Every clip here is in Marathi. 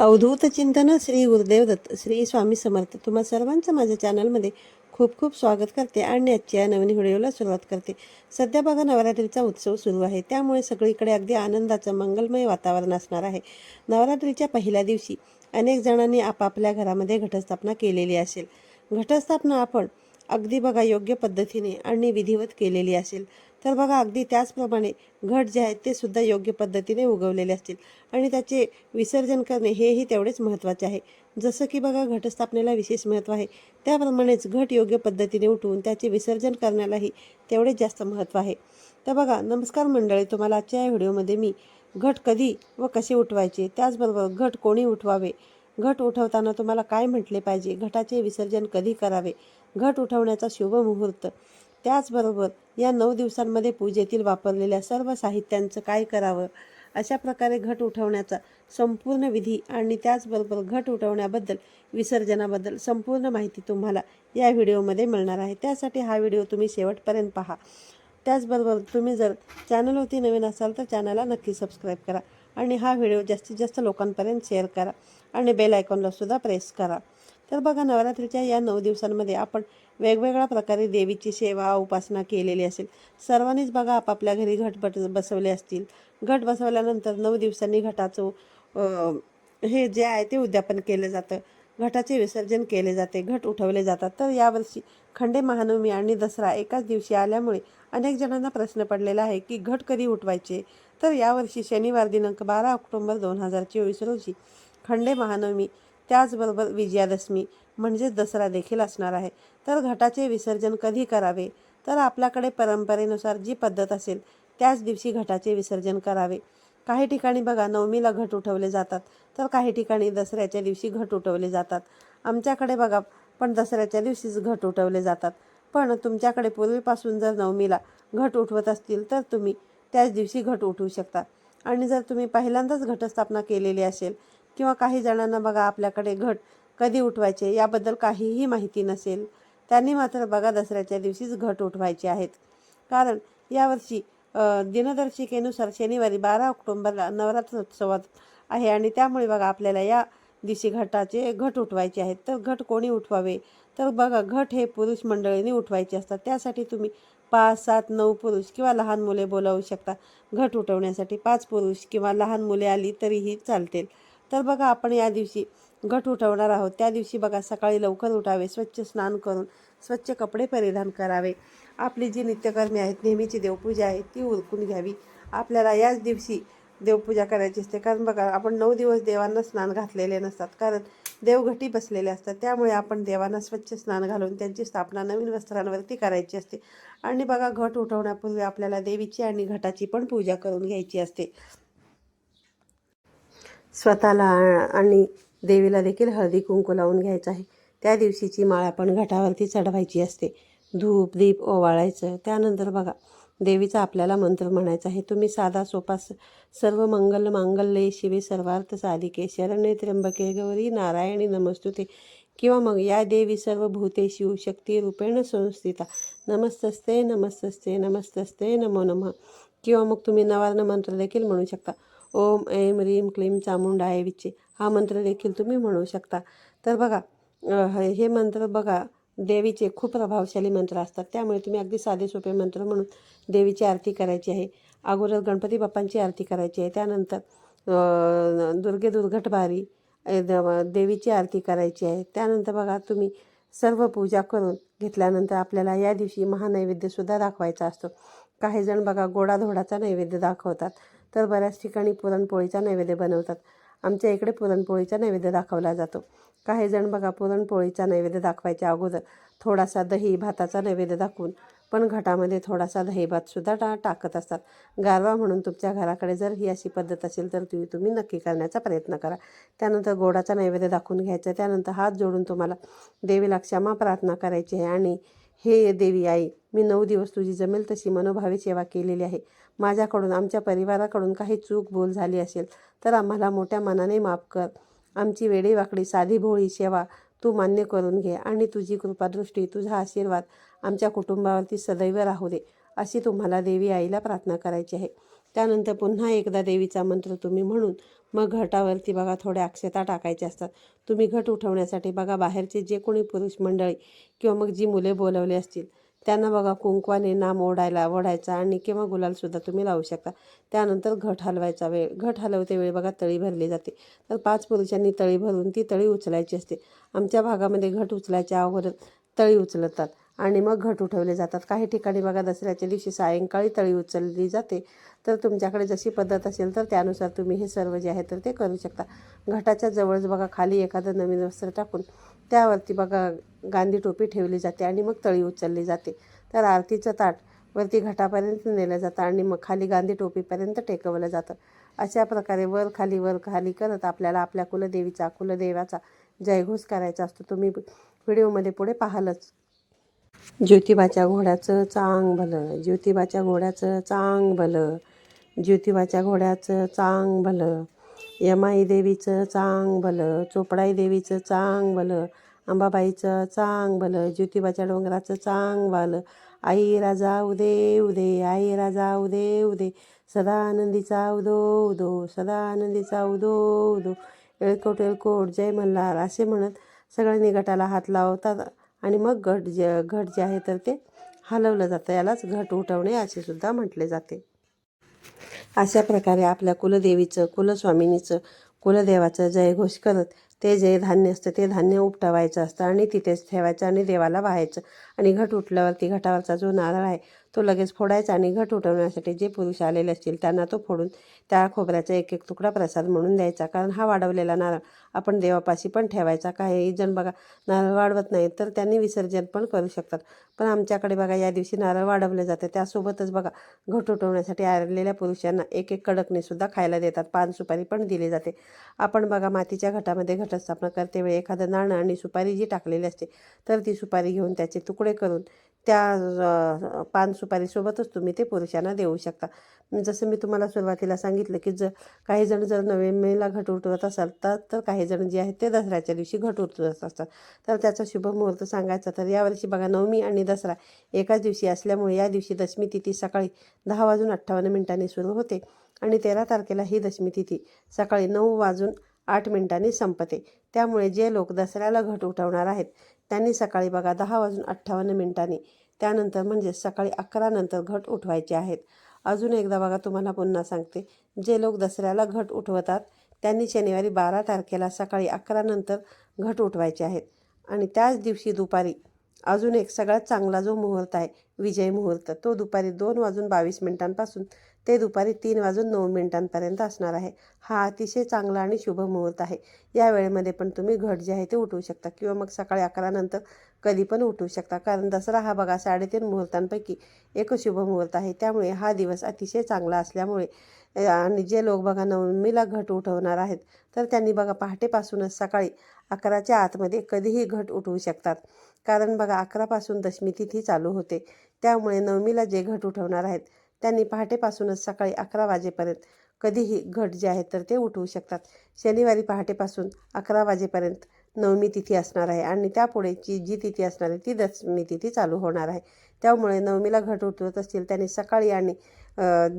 अवधूत चिंतन श्री गुरुदेव दत्त श्री स्वामी समर्थ. तुम्हा सर्वांचं माझ्या चॅनलमध्ये खूप खूप स्वागत करते आणि आजच्या नवीन व्हिडिओला सुरुवात करते. सध्या बघा नवरात्रीचा उत्सव सुरू आहे, त्यामुळे सगळीकडे अगदी आनंदाचं मंगलमय वातावरण असणार आहे. नवरात्रीच्या पहिल्या दिवशी अनेक जणांनी आपापल्या घरामध्ये घटस्थापना केलेली असेल. घटस्थापना आपण अगदी बघा योग्य पद्धतीने आणि विधिवत केलेली असेल तर बघा अगदी त्याचप्रमाणे घट जे आहेत ते सुद्धा योग्य पद्धतीने उगवलेले असतील आणि त्याचे विसर्जन करणे हेही तेवढेच महत्त्वाचे आहे. जसं की बघा घटस्थापनेला विशेष महत्त्व आहे, त्याप्रमाणेच घट योग्य पद्धतीने उठवून त्याचे विसर्जन करण्यालाही तेवढेच जास्त महत्त्व आहे. तर बघा नमस्कार मंडळी, तुम्हाला आजच्या या व्हिडिओमध्ये मी घट कधी व कसे उठवायचे, त्याचबरोबर घट कोणी उठवावे, घट उठवताना तुम्हाला काय म्हटले पाहिजे, घटाचे विसर्जन कधी करावे, घट उठवण्याचा शुभ मुहूर्त, त्याचबरोबर या 9 दिवसांमध्ये पूजेतील वापरलेल्या सर्व साहित्यांचं काय करावं, अशा प्रकारे घट उठवण्याचा संपूर्ण विधी आणि त्याचबरोबर घट उठवण्याबद्दल विसर्जनाबद्दल संपूर्ण माहिती तुम्हाला या व्हिडिओमध्ये मिळणार आहे. त्यासाठी हा व्हिडिओ तुम्ही शेवटपर्यंत पहा. त्याचबरोबर तुम्ही जर चॅनलवरती नवीन असाल तर चॅनलला नक्की सबस्क्राईब करा आणि हा व्हिडिओ जास्तीत जास्त लोकांपर्यंत शेअर करा आणि बेल आयकॉनला सुद्धा प्रेस करा. तर बघा नवरात्रीच्या या 9 दिवसांमध्ये आपण वेगवेगळ्या प्रकारे देवीची सेवा उपासना केलेली असेल. सर्वांनीच बघा आपापल्या घरी घट बसवले असतील. घट बसवल्यानंतर 9 दिवसांनी घटाचं हे जे आहे ते उद्यापन केलं जातं, घटाचे विसर्जन केले जाते, घट उठवले जातात. तर यावर्षी खंडे महानवमी आणि दसरा एकाच दिवशी आल्यामुळे अनेक जणांना प्रश्न पडलेला आहे की घट कधी उठवायचे. तर यावर्षी शनिवार दिनांक 12 ऑक्टोबर 2024 रोजी खंडे महानवमी त्याचबरोबर विजयादशमी म्हणजेच दसरा देखील असणार आहे. तर घटाचे विसर्जन कधी करावे, तर आपल्याकडे परंपरेनुसार जी पद्धत असेल त्याच दिवशी घटाचे विसर्जन करावे. काही ठिकाणी बघा नवमीला घट उठवले जातात, तर काही ठिकाणी दसऱ्याच्या दिवशी घट उठवले जातात. आमच्याकडे बघा पण दसऱ्याच्या दिवशीच घट उठवले जातात. पण तुमच्याकडे पूर्वीपासून जर नवमीला घट उठवत असतील तर तुम्ही त्याच दिवशी घट उठवू शकता. आणि जर तुम्ही पहिल्यांदाच घटस्थापना केलेली असेल किंवा काही जणांना बघा आपल्याकडे घट कधी उठवायचे याबद्दल काहीही माहिती नसेल, त्यांनी मात्र बघा दसऱ्याच्या दिवशीच घट उठवायचे आहेत. कारण यावर्षी दिनदर्शिकेनुसार शनिवारी 12 ऑक्टोबरला नवरात्रोत्सवात आहे आणि त्यामुळे बघा आपल्याला या दिवशी घट उठवायचे आहेत. तर घट कोणी उठवावे, तर बघा घट हे पुरुष मंडळींनी उठवायचे असतात. त्यासाठी तुम्ही 5, 7, 9 पुरुष किंवा लहान मुले बोलावू शकता. घट उठवण्यासाठी 5 पुरुष किंवा लहान मुले आली तरीही चालतील. तर बघा आपण या दिवशी घट उठवणार आहोत. त्या दिवशी बघा सकाळी लवकर उठावे, स्वच्छ स्नान करून स्वच्छ कपडे परिधान करावे, आपली जी नित्यकर्मे आहेत, नेहमीची देवपूजा आहे ती उरकून घ्यावी. आपल्याला याच दिवशी देवपूजा करायची असते. कारण बघा आपण 9 दिवस देवांना स्नान घातलेले नसतात, कारण देवघटी बसलेले असतात. त्यामुळे आपण देवांना स्वच्छ स्नान घालून त्यांची स्थापना नवीन वस्त्रांवरती करायची असते. आणि बघा घट उठवण्यापूर्वी आपल्याला देवीची आणि घटाची पण पूजा करून घ्यायची असते. स्वतःला आणि देवीला देखील हळदी कुंकू लावून घ्यायचं आहे. त्या दिवशीची माळ आपण घटावरती चढवायची असते. धूप दीप ओवाळायचं. त्यानंतर बघा देवीचा आपल्याला मंत्र म्हणायचा आहे. तुम्ही साधा सोपा सर्व मंगल मांगल्ये शिवे सर्वार्थ साधिके शरण्ये त्र्यंबके गौरी नारायणी नमस्तुते किंवा मग या देवी सर्व भूतेषु शक्ती रूपेण संस्थिता नमस्तस्ते नमस्तस्ते नमस्तस्ते नमो नमः. किंवा मग तुम्ही नवार्ण मंत्र देखील म्हणू शकता. ओम ऐं ह्रीं क्लीं चामुंडाय विचे हा मंत्र देखील तुम्ही म्हणू शकता. तर बघा हे मंत्र बघा देवीचे खूप प्रभावशाली मंत्र असतात. त्यामुळे तुम्ही अगदी साधे सोपे मंत्र म्हणून देवीची आरती करायची आहे. अगोदर गणपती बाप्पांची आरती करायची आहे. त्यानंतर दुर्गे दुर्घटभारी देवीची आरती करायची आहे. त्यानंतर बघा तुम्ही सर्व पूजा करून घेतल्यानंतर आपल्याला या दिवशी महानैवेद्यसुद्धा दाखवायचा असतो. काही जण बघा गोडाधोडाचा नैवेद्य दाखवतात, तर बऱ्याच ठिकाणी पुरणपोळीचा नैवेद्य बनवतात. आमच्या इकडे पुरणपोळीचा नैवेद्य दाखवला जातो. काही जण बघा पुरणपोळीचा नैवेद्य दाखवायच्या अगोदर थोडासा दही भाताचा नैवेद्य दाखवून पण घटामध्ये थोडासा दही भातसुद्धा टाकत असतात. गारवा म्हणून तुमच्या घराकडे जर ही अशी पद्धत असेल तर तुम्ही नक्की करण्याचा प्रयत्न करा. त्यानंतर गोडाचा नैवेद्य दाखवून घ्यायचा. त्यानंतर हात जोडून तुम्हाला देवीला क्षमा प्रार्थना करायची आहे आणि हे देवी आई, मी 9 दिवस तुझी जमेल तशी मनोभावे सेवा केलेली आहे. माझ्याकडून आमच्या परिवाराकडून काही चूक भूल झाली असेल तर आम्हाला मोठ्या मनाने माफ कर. आमची वेडीवाकडी साधी भोळी सेवा तू मान्य करून घे आणि तुझी कृपादृष्टी तुझा आशीर्वाद आमच्या कुटुंबावरती सदैव राहू दे, अशी तुम्हाला देवी आईला प्रार्थना करायची आहे. त्यानंतर पुन्हा एकदा देवीचा मंत्र तुम्ही म्हणून मग घटावरती बघा थोड्या अक्षता टाकायच्या असतात. तुम्ही घट उठवण्यासाठी बघा बाहेरचे जे कोणी पुरुष मंडळी किंवा मग जी मुले बोलवली असतील त्यांना बघा कुंकवाने नाम ओढायचा आणि किंवा गुलालसुद्धा तुम्ही लावू शकता. त्यानंतर घट हलवायचा वेळ, घट हलवते वेळी बघा तळी भरली जाते. तर 5 पुरुषांनी तळी भरून ती तळी उचलायची असते. आमच्या भागामध्ये घट उचलायच्या अगोदर तळी उचलतात आणि मग घट उठवले जातात. काही ठिकाणी बघा दसऱ्याच्या दिवशी सायंकाळी तळी उचलली जाते. तर तुमच्याकडे जशी पद्धत असेल तर त्यानुसार तुम्ही हे सर्व जे आहे तर ते करू शकता. घटाच्या जवळच बघा खाली एखादं नवीन वस्त्र टाकून त्यावरती बघा गांधी टोपी ठेवली जाते आणि मग तळी उचलली जाते. तर आरतीचं ताट वरती घटापर्यंत नेलं जातं आणि मग खाली गांधी टोपीपर्यंत टेकवलं जातं. अशा प्रकारे वर खाली करत आपल्याला आपल्या कुलदेवाचा जयघोष करायचा असतो. तुम्ही व्हिडिओमध्ये पुढे पाहालच. ज्योतिबाच्या घोड्याचं चांग भलं, ज्योतिबाच्या घोड्याचं चांग भलं, ज्योतिबाच्या घोड्याचं चांग भलं, यमाई देवीचं चांग भलं, चोपडाई देवीचं चांग भलं, अंबाबाईचं चांग भलं, ज्योतिबाच्या डोंगराचं चांग भलं. आई राजा उदे उदे, आई राजा उदे उदे, सदा आनंदीचा उदो उदो, सदा आनंदीचा उदो उदो, एळकोट एळकोट जय मल्हार असे म्हणत सगळ्यांनी घटाला हात लावतात आणि मग घट जे आहे तर ते हलवलं जातं. यालाच घट उठवणे असे सुद्धा म्हटले जाते. अशा प्रकारे आपल्या कुलदेवीचं, कुलस्वामिनीचं, कुलदेवाचं जयघोष करत ते जे धान्य असतं ते धान्य उपटवायचं असतं आणि तिथेच ठेवायचं आणि देवाला वाहायचं. आणि घट उठल्यावरती घटावरचा जो नारळ आहे तो लगेच फोडायचा आणि घट उठवण्यासाठी जे पुरुष आलेले असतील त्यांना तो फोडून त्या खोबऱ्याचा एक एक तुकडा प्रसाद म्हणून द्यायचा. कारण हा वाढवलेला नारळ आपण देवापाशी पण ठेवायचा. काही जण बघा नारळ वाढवत नाहीत तर त्यांनी विसर्जन पण करू शकतात. पण आमच्याकडे बघा या दिवशी नारळ वाढवले जाते. त्यासोबतच बघा घट उठवण्यासाठी आलेल्या पुरुषांना एक एक कडकणीसुद्धा खायला देतात. पान सुपारी पण दिली जाते. आपण बघा मातीच्या घटामध्ये घटस्थापना करते वेळी एखादं नाणं आणि सुपारी जी टाकलेली असते तर ती सुपारी घेऊन त्याचे तुकडे करून त्या पान सुपारीसोबतच तुम्ही ते पुरुषांना देऊ शकता. जसं मी तुम्हाला सुरुवातीला सांगितलं की काही जण जर नवमीला घट उठवत असाल तर काही जण जे आहेत ते दसऱ्याच्या दिवशी घट उठवत असतात. तर त्याचा शुभ मुहूर्त सांगायचा तर यावर्षी बघा नवमी आणि दसरा एकाच दिवशी असल्यामुळे या दिवशी दशमी तिथी सकाळी 10:58 सुरू होते आणि 13 तारखेला ही दशमी तिथी सकाळी 9:08 संपते. त्यामुळे जे लोक दसऱ्याला घट उठवणार आहेत त्यांनी सकाळी बघा 10:58 त्यानंतर म्हणजे सकाळी 11 नंतर घट उठवायचे आहेत. अजून एकदा बघा तुम्हाला पुन्हा सांगते, जे लोक दसऱ्याला घट उठवतात त्यांनी शनिवारी 12 तारखेला सकाळी 11 नंतर घट उठवायचे आहेत. आणि त्याच दिवशी दुपारी अजून एक सगळ्यात चांगला जो मुहूर्त आहे विजय मुहूर्त तो दुपारी 2:22 ते दुपारी 3:09 असणार आहे. हा अतिशय चांगला आणि शुभ मुहूर्त आहे. या वेळेमध्ये पण तुम्ही घट जे आहे ते उठवू शकता किंवा मग सकाळी 11 नंतर कधी पण उठवू शकता. कारण दसरा हा बघा 3.5 मुहूर्तांपैकी एक शुभ मुहूर्त आहे. त्यामुळे हा दिवस अतिशय चांगला असल्यामुळे आणि जे लोक बघा नवमीला घट उठवणार आहेत तर त्यांनी बघा पहाटेपासूनच सकाळी 11च्या आतमध्ये कधीही घट उठवू शकतात. कारण बघा 11 दशमी तिथी चालू होते. त्यामुळे नवमीला जे घट उठवणार आहेत त्यांनी पहाटेपासूनच सकाळी 11 वाजेपर्यंत कधीही घट जे आहेत तर ते उठवू शकतात. शनिवारी पहाटेपासून 11 वाजेपर्यंत नवमी तिथी असणार आहे आणि त्यापुढेची जी तिथी असणार आहे ती दशमी तिथी चालू होणार आहे. त्यामुळे नवमीला घट उठवत असतील त्यांनी सकाळी आणि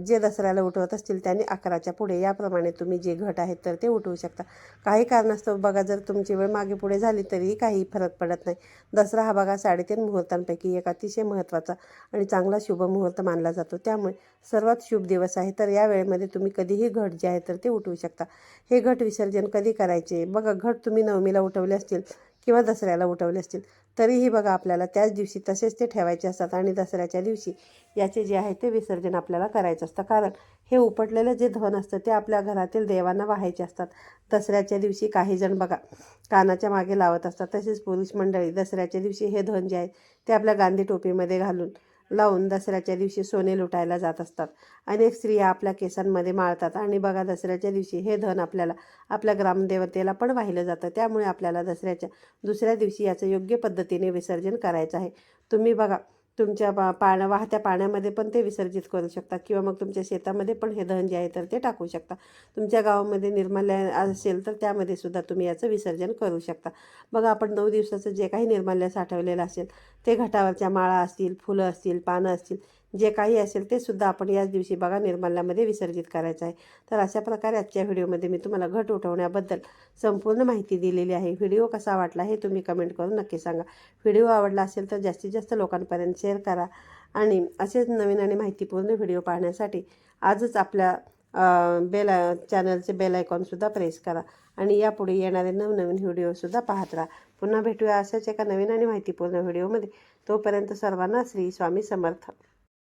जे दसऱ्याला उठवत असतील त्यांनी 11च्या पुढे याप्रमाणे तुम्ही जे घट आहेत तर ते उठवू शकता. काही कारणास्तव बघा जर तुमची वेळ मागे पुढे झाली तरीही काही फरक पडत नाही. दसरा हा बघा 3.5 मुहूर्तांपैकी एक अतिशय महत्त्वाचा आणि चांगला शुभ मुहूर्त मानला जातो. त्यामुळे सर्वात शुभ दिवस आहे. तर या वेळेमध्ये तुम्ही कधीही घट जे आहे तर ते उठवू शकता. हे घट विसर्जन कधी करायचे बघा, घट तुम्ही नवमीला उठवले असतील किंवा दसऱ्याला उठवले असतील तरीही बघा आपल्याला त्याच दिवशी तसेच ते ठेवायचे असतात आणि दसऱ्याच्या दिवशी याचे जे आहे ते विसर्जन आपल्याला करायचं असतं. कारण हे उपटलेलं जे धन असतं ते आपल्या घरातील देवांना वाहायचे असतात. दसऱ्याच्या दिवशी काही जण बघा कानाच्या मागे लावत असतात. तसेच पुरुष मंडळी दसऱ्याच्या दिवशी हे धन जे आहे ते आपल्या गांधी टोपीमध्ये लावून दसऱ्याच्या दिवशी सोने लुटायला जात असतात. अनेक स्त्रिया आपल्या केसांमध्ये माळतात आणि बघा दसऱ्याच्या दिवशी हे धन आपल्याला आपल्या ग्रामदेवतेला पण वाहिलं जातं. त्यामुळे आपल्याला दसऱ्याच्या दुसऱ्या दिवशी याचं योग्य पद्धतीने विसर्जन करायचं आहे. तुम्ही बघा तुमच्या वाहत्या पाण्यामध्ये पण ते विसर्जित करू शकता किंवा मग तुमच्या शेतामध्ये पण हे धन जे आहे तर ते टाकू शकता. तुमच्या गावामध्ये निर्माल्य असेल तर त्यामध्ये सुद्धा तुम्ही याचं विसर्जन करू शकता. बघा आपण 9 दिवसाचं जे काही निर्माल्य साठवलेलं असेल ते घटावरच्या माळा असतील, फुलं असतील, पानं असतील जे काही असेल ते सुद्धा आपण याच दिवशी बघा निर्माल्यामध्ये विसर्जित करायचं आहे. तर अशा प्रकारे आजच्या व्हिडिओमध्ये मी तुम्हाला घट उठवण्याबद्दल संपूर्ण माहिती दिलेली आहे. व्हिडिओ कसा वाटला हे तुम्ही कमेंट करून नक्की सांगा. व्हिडिओ आवडला असेल तर जास्तीत जास्त लोकांपर्यंत शेअर करा आणि असेच नवीन आणि माहितीपूर्ण व्हिडिओ पाहण्यासाठी आजच आपल्या चॅनलचे बेल आयकॉनसुद्धा प्रेस करा आणि यापुढे येणारे नवनवीन व्हिडिओसुद्धा पाहत राहा. पुन्हा भेटूया अशाच एका नवीन आणि माहितीपूर्ण व्हिडिओमध्ये. तोपर्यंत सर्वांना श्री स्वामी समर्थ.